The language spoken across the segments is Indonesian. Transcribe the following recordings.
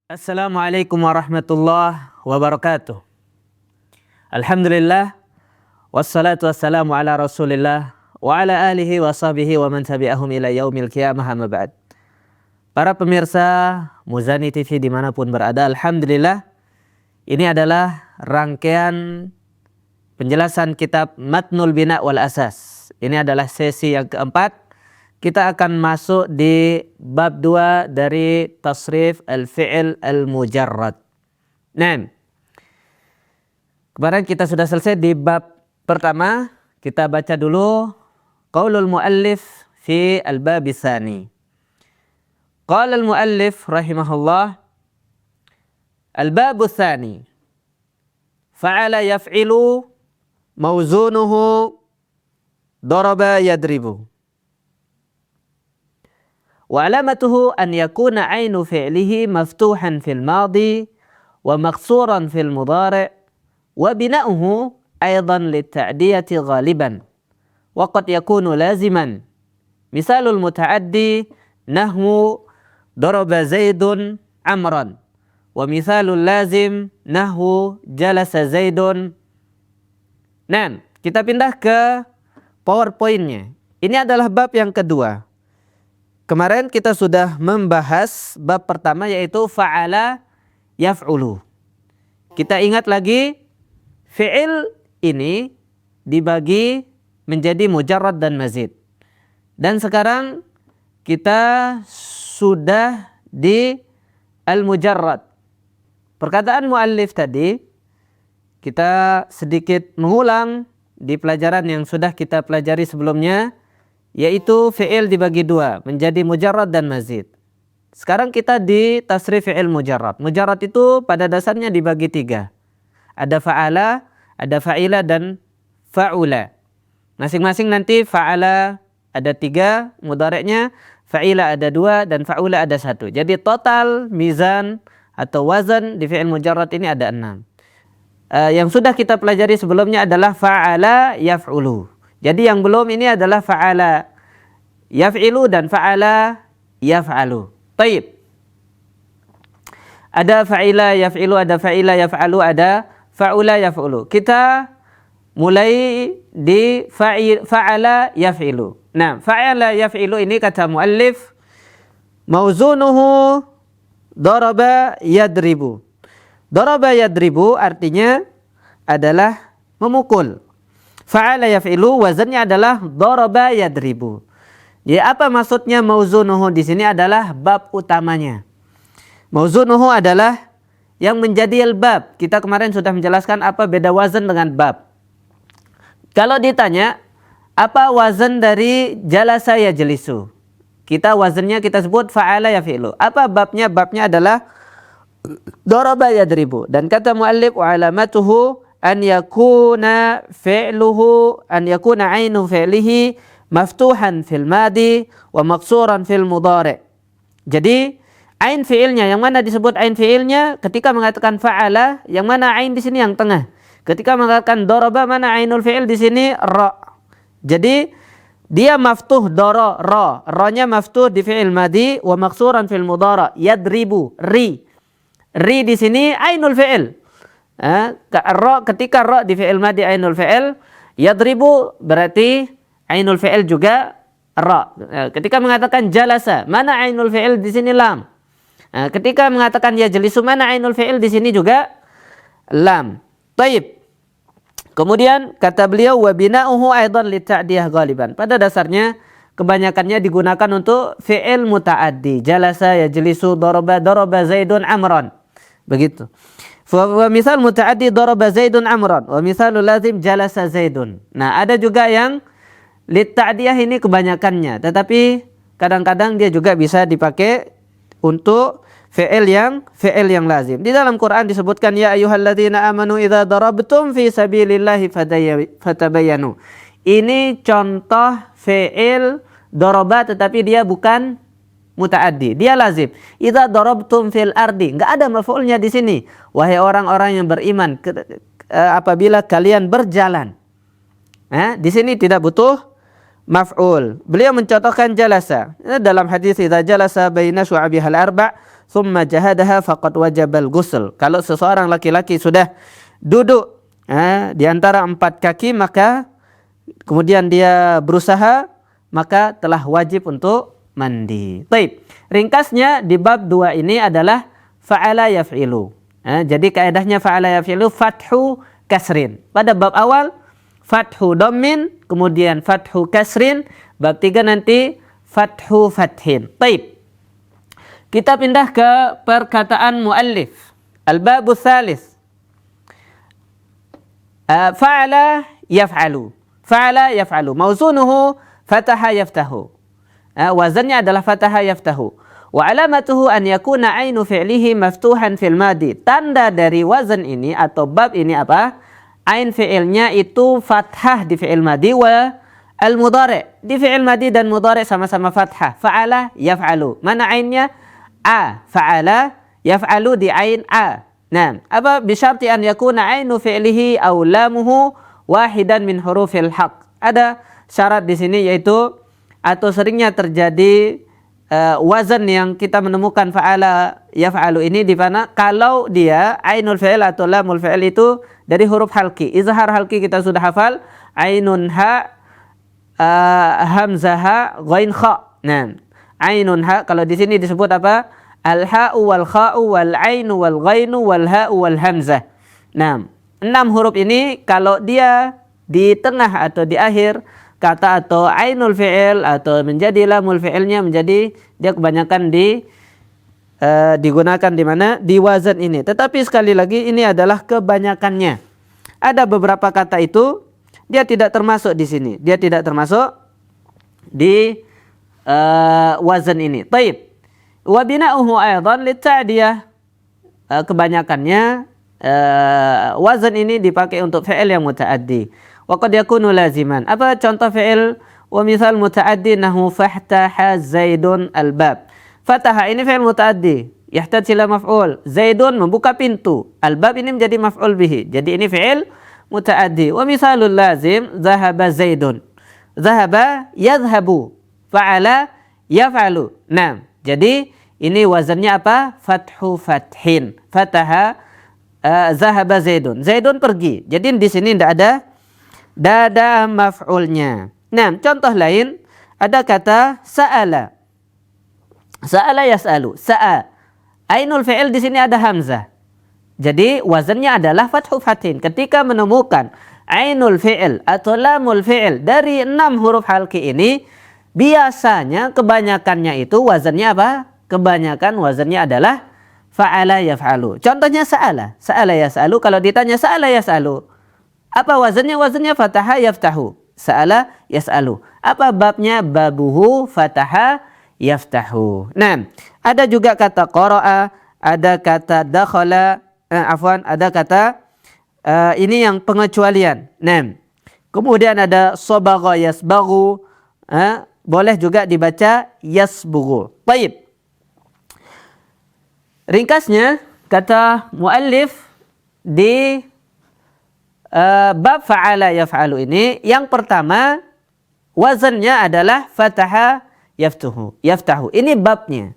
Assalamualaikum warahmatullahi wabarakatuh. Alhamdulillah wassalatu wassalamu ala Rasulillah wa ala alihi wa sahbihi wa man tabi'ahum ila yaumil qiyamah amma ba'd. Para pemirsa Muzani TV dimanapun berada, alhamdulillah ini adalah rangkaian penjelasan kitab Matnul Bina wal Asas. Ini adalah sesi yang keempat. Kita akan masuk di bab 2 dari tasrif al-fi'il al-mujarrad. Nah, kemarin kita sudah selesai di bab pertama. Kita baca dulu qaulul muallif fi al-bab tsani. Qala al-muallif rahimahullah, al-bab tsani fa'ala yaf'ilu mawzunuhu daraba yadribu. وعلامته أن يكون عين فعله مفتوحا في الماضي ومكسورا في المضارع وبناؤه أيضا للتعدية غالبا وقد يكون لازما. مثال المتعدي نحو ضرب زيد عمرا، ومثال اللازم نحو جلس زيد. Nah, kita pindah ke PowerPoint-nya. Ini adalah bab yang kedua. Kemarin kita sudah membahas bab pertama yaitu fa'ala yaf'ulu. Kita ingat lagi, fi'il ini dibagi menjadi mujarrad dan mazid. Dan sekarang kita sudah di al-mujarrad. Perkataan muallif tadi kita sedikit mengulang di pelajaran yang sudah kita pelajari sebelumnya, yaitu fi'il dibagi dua menjadi mujarrad dan mazid. Sekarang kita di tasrif fi'il mujarrad. Mujarrad itu pada dasarnya dibagi tiga. Ada fa'ala, ada fa'ila, dan fa'ula. Masing-masing nanti fa'ala ada tiga mudhari'nya, fa'ila ada dua, dan fa'ula ada satu. Jadi total mizan atau wazan di fi'il mujarrad ini ada 6. Yang sudah kita pelajari sebelumnya adalah fa'ala yaf'ulu. Jadi yang belum ini adalah fa'ala yaf'ilu dan fa'ala yaf'alu. Taib. Ada fa'ila yaf'ilu, ada fa'ila yaf'alu, ada fa'ula yaf'ulu. Kita mulai di fa'ala yaf'ilu. Nah, fa'ala yaf'ilu ini kata muallif, mauzunuhu daraba yadribu. Daraba yadribu artinya adalah memukul. Fa'ala yaf'ilu wazannya adalah daraba yadribu. Jadi apa maksudnya mauzunuhu di sini adalah bab utamanya. Mauzunuhu adalah yang menjadi al-bab. Kita kemarin sudah menjelaskan apa beda wazan dengan bab. Kalau ditanya apa wazan dari jalasa yajlisu, kita wazannya kita sebut fa'ala yaf'ilu. Apa babnya? Babnya adalah daraba yadribu. Dan kata muallif wa alamatuhu an yakuna fi'luhu an yakuna ainu fi'lihi maftuhan fil madi wa maksuran fil mudhari'. Jadi ain fi'ilnya, yang mana disebut ain fi'ilnya ketika mengatakan fa'ala, yang mana ain di sini yang tengah. Ketika mengatakan daraba, mana ainul fi'il di sini ra. Jadi dia maftuh dara ra, ra-nya maftuh di fi'il madi wa maksuran fil mudhari'. Yadribu ri. Ri di sini ainul fi'il. Ketika ra di fi'il madi ainul fi'il, yadribu berarti ainul fi'il juga ra. Ketika mengatakan jalasa, mana ainul fi'il di sini lam. Ketika mengatakan yajlisu, mana ainul fi'il di sini juga lam. Taib. Kemudian kata beliau wa bina'uhu aidan li ta'diyah ghaliban. Pada dasarnya kebanyakannya digunakan untuk fi'il muta'addi. Jalasa yajlisu, daraba zaidun amran. Begitu. Wa misal muta'addi daraba zaidun amran, wa misalul lazim jalasa zaidun. Nah, ada juga yang lit ta'diyah ini kebanyakannya, tetapi kadang-kadang dia juga bisa dipakai untuk fi'il yang lazim. Di dalam Quran disebutkan ya ayyuhalladzina amanu idza darabtum fi sabilillahi fatabayyanu. Ini contoh fi'il daraba tetapi dia bukan mutaaddi, dia lazim. Idza darabtum fil ardi, enggak ada maf'ulnya di sini. Wahai orang-orang yang beriman, apabila kalian berjalan. Di sini tidak butuh maf'ul. Beliau mencontohkan jalasa. Dalam hadis idza jalasa baina syu'abihal arba' thumma jahadaha faqad wajabal ghusl. Kalau seseorang laki-laki sudah duduk di antara 4 kaki, maka kemudian dia berusaha, maka telah wajib untuk mandi. Baik, ringkasnya di bab 2 ini adalah fa'ala yaf'ilu. Jadi kaidahnya fa'ala yaf'ilu fathu kasrin. Pada bab awal fathu dhammin, kemudian fathu kasrin. Bab 3 nanti fathu fathin. Baik, kita pindah ke perkataan muallif. Al-babu tsalits. Fa'ala yaf'alu. Fa'ala yaf'alu. Mauzunuhu fataha yaftahu. Wazannya adalah fataha yaftahu. Wa alamatuhu an yakuna ainu fi'lihi maftuhan fil madi. Tanda dari wazan ini atau bab ini apa? Ain fi'ilnya itu fathah di fi'il madi wa al-mudhari'. Di fi'il madi dan mudhari' sama-sama fathah. Fa'ala yaf'alu. Mana ainnya? A. Fa'ala yaf'alu di ain a. Nah, apa bisyarti an yakuna ainu fi'lihi aw lamuhu wahidan min hurufil haq. Ada syarat di sini, yaitu atau seringnya terjadi wazan yang kita menemukan fa'ala yaf'alu ini di mana kalau dia ainul fi'il atau lamul fi'il itu dari huruf halki. Izhar halki kita sudah hafal, ainun ha, hamzah ha, ghain kha. Nah, ainun ha kalau di sini disebut apa? Al-ha'u wal kha'u wal ainu wal ghainu wal ha'u wal hamzah. Nah, 6 huruf ini kalau dia di tengah atau di akhir kata atau ainul fi'il atau menjadi lamul fi'ilnya, menjadi dia kebanyakan digunakan di mana? Di wazan ini. Tetapi sekali lagi ini adalah kebanyakannya. Ada beberapa kata itu dia tidak termasuk di sini. Dia tidak termasuk di wazan ini. Taib. Wa bina'uhu aidan lit-ta'diyah. Kebanyakannya wazan ini dipakai untuk fi'il yang muta'addi. Wa qad yakunu laziman. Apa contoh fi'il wa misal muta'addi nahu fahtaha Zaidun al-bab. Fataha ini fi'il muta'addi, yahtaj ila maf'ul. Zaidun membuka pintu. Al-bab ini menjadi maf'ul bihi. Jadi ini fi'il muta'addi. Wa misalul lazim zahaba Zaidun. Zahaba yadhhabu. Fa'ala yaf'alu. Nah, jadi ini wazannya apa? Fathu fathin. Fataha zahaba Zaidun. Zaidun pergi. Jadi di sini tidak ada maf'ulnya. Nah, contoh lain ada kata sa'ala. Sa'ala yas'alu. Sa'a. Ainul fi'il di sini ada hamzah. Jadi wazannya adalah fathu fathin. Ketika menemukan ainul fi'il atau lamul fi'il dari 6 huruf halki ini, biasanya kebanyakannya itu wazannya apa? Kebanyakan wazannya adalah fa'ala yaf'alu. Contohnya sa'ala. Sa'ala yas'alu. Kalau ditanya sa'ala yas'alu, apa wazannya? Wazannya fataha yaftahu. Sa'ala yas'alu. Apa babnya? Babuhu fataha yaftahu. Nah, ada juga kata qara'a, ada kata dakhala, ada kata ini yang pengecualian. Nah, kemudian ada sabagha yasbaghu, boleh juga dibaca yasbughu. Baik. Ringkasnya kata muallif di bab fa'ala yaf'alu ini, yang pertama wazannya adalah fataha yaftahu. Ini babnya.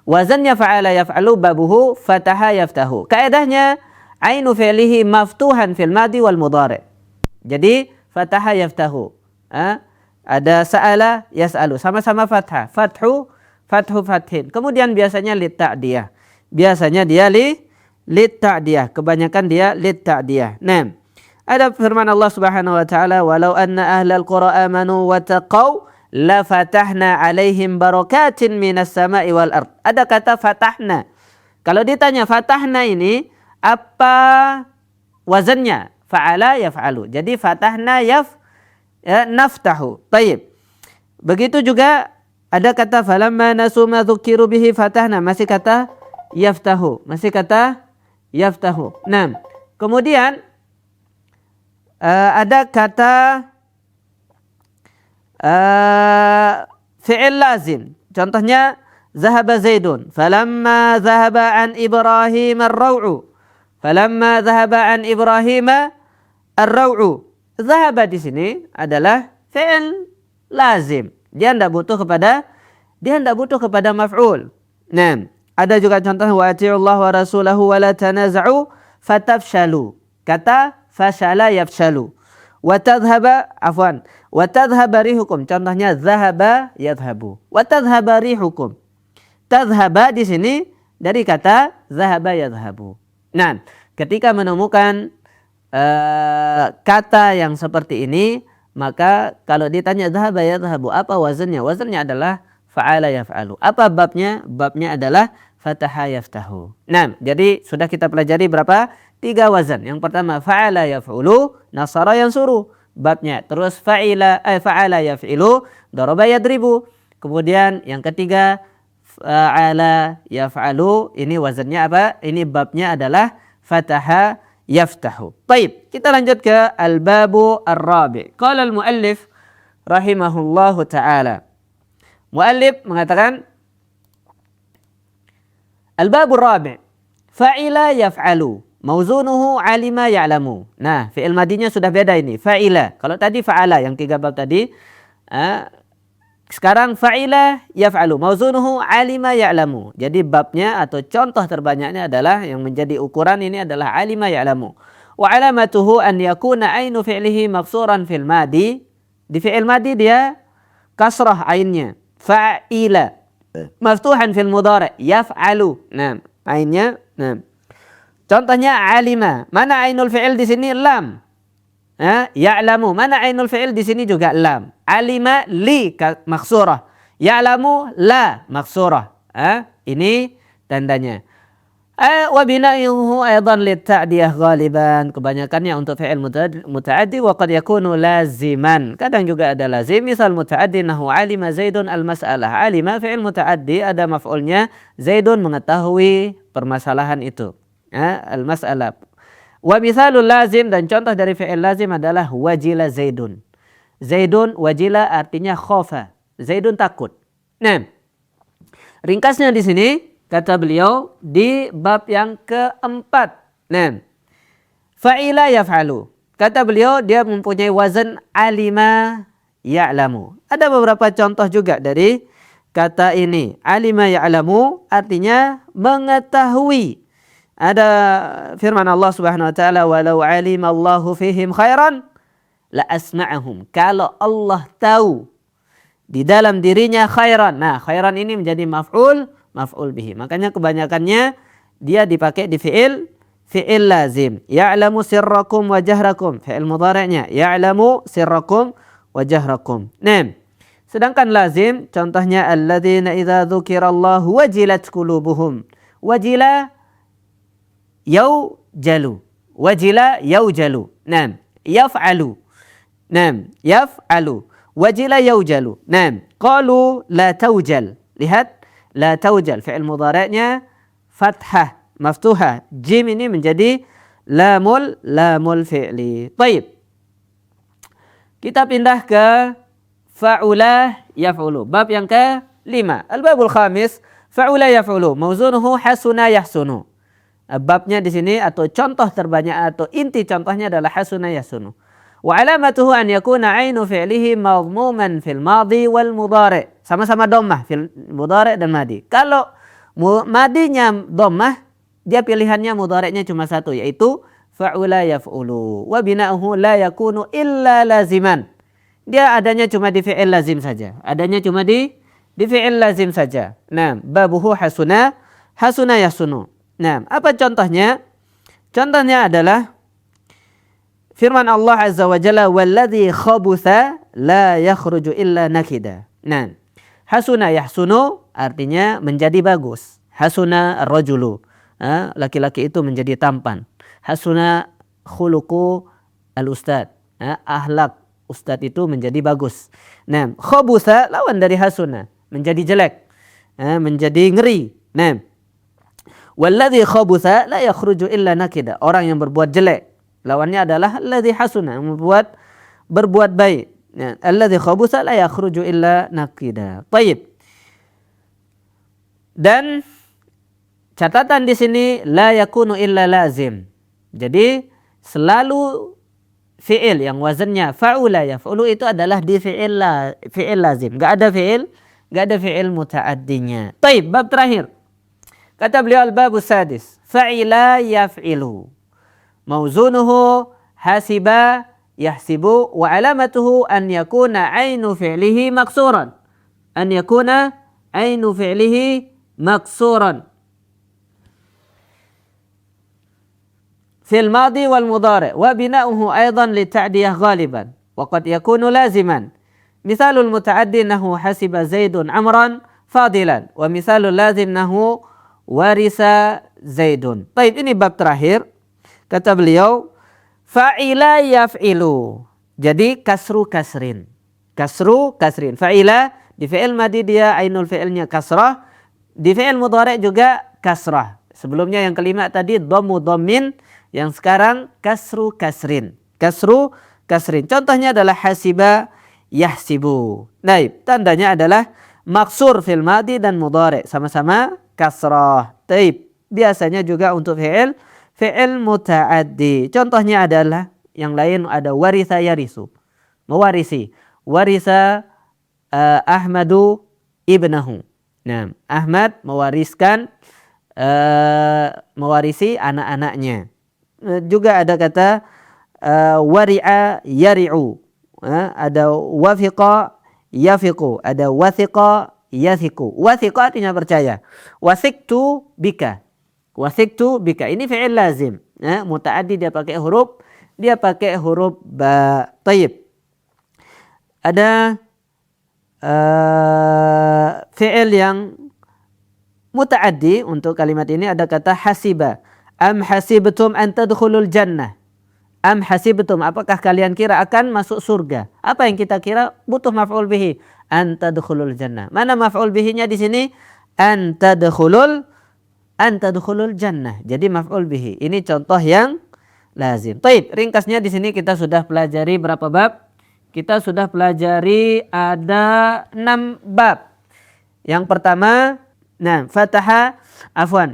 Wazannya fa'ala yaf'alu babuhu fataha yaftahu. Kaidahnya ainu fi'lihi maftuhan fil madi wal mudhari'. Jadi fataha yaftahu. Ada sa'ala yas'alu, sama-sama fathah. Fathu fathin. Kemudian biasanya lit-ta'diyah. Biasanya dia lit-ta'diyah, kebanyakan dia lit-ta'diyah. Nah, ada firman Allah Subhanahu wa taala, "Walau anna ahlal qura amanu wa taqaw la fatahna 'alaihim barakatin minas sama'i wal ard." Ada kata fatahna. Kalau ditanya fatahna ini apa wazannya? Fa'ala yaf'alu. Jadi fatahna naftahu. Baik. Begitu juga ada kata falamma nasu ma dzukiru bihi fatahna, masih kata yaftahu. Masih kata yaftahu. Nah, kemudian ada kata fi'il lazim. Contohnya zahaba Zaidun. Falamma zahaba an Ibrahim ar-raw'u. Falamma zahaba an Ibrahim ar-raw'u. Zahaba di sini adalah fi'il lazim. Dia tidak butuh kepada maf'ul. Nah, Ada juga contoh wa ati'ullah wa rasulahu wa la tanaza'u fatafshalu. Kata fashala yafshalu. Wa tadhhaba rihukum. Contohnya zahaba yadhhabu. Wa tadhhaba rihukum. Tadhhaba di sini dari kata zahaba yadhhabu. Nah, ketika menemukan kata yang seperti ini, maka kalau ditanya zahaba yadhhabu, apa wazannya? Wazannya adalah fa'ala yaf'alu. Apa babnya? Babnya adalah fataha yaftahu. Nah, jadi sudah kita pelajari berapa? 3 wazan. Yang pertama fa'ala yaf'ulu, nasara yansuru. Babnya. Terus fa'ala yaf'ilu, daraba yadribu. Kemudian yang ketiga fa'ala yaf'alu, ini wazannya apa? Ini babnya adalah fataha yaftahu. Baik, kita lanjut ke al-babu ar-rabi'. Qala al-muallif rahimahullahu ta'ala. Muallif mengatakan al-babu ar-rabi', fa'ila yaf'alu, mauzunuhu alima ya'lamu. Nah, fi'il madinya sudah beda ini. Fa'ila. Kalau tadi fa'ala yang 3 bab tadi, sekarang fa'ila yaf'alu, mauzunuhu alima ya'lamu. Jadi babnya atau contoh terbanyaknya adalah yang menjadi ukuran ini adalah alima ya'lamu. Wa alamatuhu an yakuna ainu fi'lihi maksuran fil madi. Di fi'il madi dia kasrah ainnya. Fa'ila. Maftuhan fil mudhari' yaf'alu. Nah, ainnya. Nah. Contohnya alima. Mana ainul fi'il di sini? Lam. Ya'lamu. Mana ainul fi'il di sini juga lam. Alima li maksurah. Ya'lamu la maksurah. Ini tandanya. Wa bina'ihi aidan lit-ta'diyah ghaliban. Kebanyakannya untuk fi'il muta'addi wa qad yakunu laziman. Kadang juga ada lazim. Misal muta'addi nahu alima Zaidun al-mas'alah. Alima fi'il muta'addi ada maf'ulnya Zaidun mengetahui permasalahan itu. Al-mas'alah. Wa mithalul lazim, dan contoh dari fi'il lazim adalah wajila Zaidun. Zaidun wajila artinya khofa. Zaidun takut. Nah, ringkasnya di sini kata beliau di bab yang keempat. Nah, fa'ila yaf'alu. Kata beliau dia mempunyai wazan alima ya'lamu. Ada beberapa contoh juga dari kata ini. Alima ya'lamu artinya mengetahui. Ada firman Allah Subhanahu wa taala, walau alimallahu fihim khairan la asma'ahum. Kalau Allah tahu di dalam dirinya khairan. Nah, khairan ini menjadi maf'ul bihi. Makanya kebanyakannya dia dipakai di fi'il lazim. Ya'lamu sirrakum wa jahrakum. Fi'il mudhari'nya ya'lamu sirrakum wa jahrakum. Nah, sedangkan lazim contohnya alladzina idza dzukirallahu wajilat qulubuhum. Wajila yaujalu. Wajila yaujalu. Naam. Yaf'alu. Naam. Yaf'alu. Wajila yaujalu. Naam. Qalu la taujal. Lihat. La taujal. Fi'il mudhari'nya fathah. Maftuhah. Jim ini menjadi lamul fi'li. Baik. Kita pindah ke fa'ula yaf'ulu. Bab yang ke-5. Al-babul khamis. Fa'ula yaf'ulu. Mauzunuhu hasuna yahsunu. Babnya di sini atau contoh terbanyak atau inti contohnya adalah hasuna yahsunu. Wa alamatuhu an yakuna ainu fi'lihi madhmuman fil madi wal mudhari'. Sama-sama dhammah fil mudhari' dan madi. Kalau madinya dhammah, dia pilihannya mudhari'nya cuma satu, yaitu fa'ula yaf'ulu. Wa bina'uhu la yakunu illa laziman. Dia adanya cuma di fi'il lazim saja. Adanya cuma di fi'il lazim saja. Nah, babuhu hasuna yahsunu. Nah, apa contohnya? Contohnya adalah firman Allah Azza wa Jalla, walladzi khabutha la yakhruju illa nakida. Nah, hasuna yahsunu artinya menjadi bagus. Hasuna ar-rajulu, laki-laki itu menjadi tampan. Hasuna khuluqu al-ustad, akhlak ustad itu menjadi bagus. Nah, khabutha lawan dari hasuna, menjadi jelek, menjadi ngeri. Nah, walladzi khabutha la yakhruju illa nakida. Orang yang berbuat jelek, lawannya adalah alladzi hasuna, yang berbuat baik. Ya, alladzi khabutha la yakhruju illa nakida. Baik. Dan catatan di sini la yakunu illa lazim. Jadi selalu fi'il yang wazannya fa'ula yaf'ulu itu adalah di fi'il lazim. Enggak ada fi'il muta'addinya. Baik, bab terakhir. Kata beliau al-babu sadis, fa'ila yaf'ilu. Mauzunuhu hasiba yahsibu wa alamatuhu an yakuna ainu fi'lihi maksuran. An yakuna ainu fi'lihi maksuran. Fil madi wal mudhari wa bina'uhu aidan li ta'diyah ghaliban wa qad yakunu laziman. Misalul muta'addi nahu hasiba Zaidun amran fadilan wa misalul lazim nahu warisa Zaidun. Baik, ini bab terakhir. Kata beliau, fa'ila yaf'ilu. Jadi kasru kasrin. Kasru kasrin. Fa'ila di fi'il madi dia ainul fi'ilnya kasrah. Di fi'il mudhari juga kasrah. Sebelumnya yang kelima tadi dhammu dhammin, yang sekarang kasru kasrin. Kasru kasrin. Contohnya adalah hasiba yahsibu. Baik, tandanya adalah maksur fil madi dan mudhari, sama-sama kasrah. Taib. Biasanya juga untuk fi'il muta'addi. Contohnya adalah yang lain ada warisa yarisu. Mewarisi. Warisa Ahmadu ibnahu. Nah, Ahmad mewarisi anak-anaknya. Juga ada kata wari'a yari'u. Ada wafiqa yafiqu. Ada wathiqa yathiqu. Wathiqa artinya percaya. Wathiktu bika. Wathiktu bika. Ini fi'il lazim. Muta'addi dia pakai huruf ba. Tayyib. Ada fi'il yang muta'addi untuk kalimat ini, ada kata hasiba. Am hasibtum an tadkhulul jannah. Am hasibtum, apakah kalian kira akan masuk surga? Apa yang kita kira? Butuh maf'ul bihi. An tadkhulul jannah. Mana maf'ul bihinya di sini? An tadkhulul jannah. Jadi maf'ul bihi. Ini contoh yang lazim. Baik, ringkasnya di sini kita sudah pelajari berapa bab? Kita sudah pelajari ada 6 bab. Yang pertama,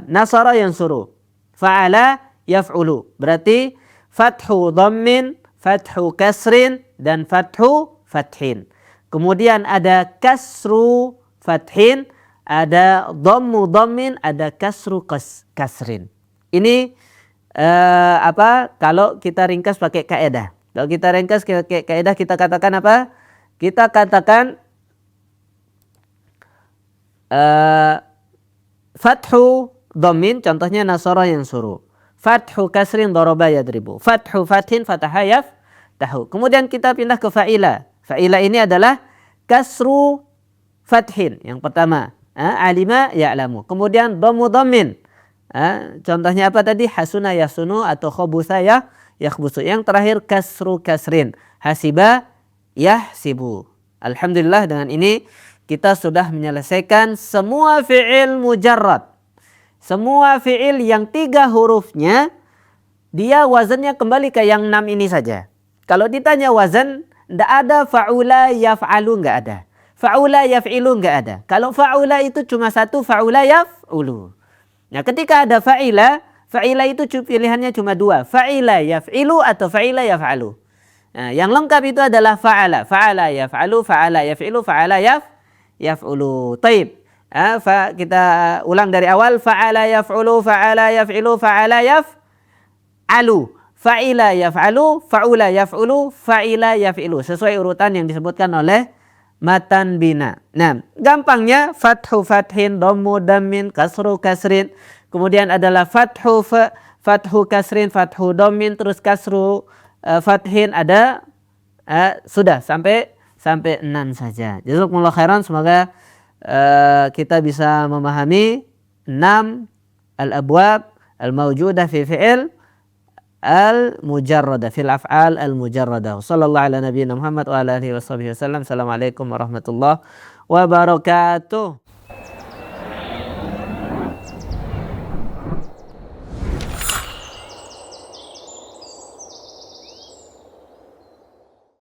nasara yansuru. Fa'ala yaf'ulu. Berarti fathu dhammin, fathu kasrin, dan fathu fathin. Kemudian ada kasru fathin, ada dhammu dhammin, ada kasru kasrin. Ini kalau kita ringkas pakai kaidah. Kalau kita ringkas pakai kaidah, kita katakan apa? Kita katakan fathu dhammin, contohnya nasara yansuru. Fathu kasrin daraba yadribu. Fathu fathin fataha yaftahu. Kemudian kita pindah ke fa'ila. Fa'ila ini adalah kasru fathin. Yang pertama, alima ya'lamu. Kemudian dhammu dhammin. Contohnya apa tadi? Hasuna yasunu atau khobusa yakhbusu. Yang terakhir kasru kasrin. Hasiba yahsibu. Alhamdulillah, dengan ini kita sudah menyelesaikan semua fi'il mujarrad. Semua fi'il yang 3 hurufnya, dia wazannya kembali ke yang 6 ini saja. Kalau ditanya wazan, tidak ada fa'ula yaf'alu, nggak ada. Fa'ula yaf'ilu, nggak ada. Kalau fa'ula itu cuma satu, fa'ula yaf'ulu. Nah, ketika ada fa'ila itu pilihannya cuma 2. Fa'ila yaf'ilu atau fa'ila yaf'alu. Nah, yang lengkap itu adalah fa'ala. Fa'ala yaf'alu, fa'ala yaf'ilu, fa'ala yaf'ulu. Taib. Kita ulang dari awal. Fa'ala yaf'ulu, fa'ala yaf'ilu, fa'ala yaf'alu. Fa'ila yaf'alu, fa'ula yaf'ulu, fa'ila yaf'ilu. Sesuai urutan yang disebutkan oleh matan bina. Nah, gampangnya fathu fathin, dhammu dhammin, kasru kasrin. Kemudian adalah fathu kasrin, fathu dhammin, terus kasru fathin ada. Sudah sampai 6 saja. Jazakumullah khairan. Semoga kita bisa memahami 6 al-abwab al-mawjudah fi fi'il al-mujarradah, fil af'al al-mujarradah. Sallallahu ala nabiyina Muhammad wa ala alihi wa sahbihi wasallam. Assalamualaikum warahmatullahi wabarakatuh.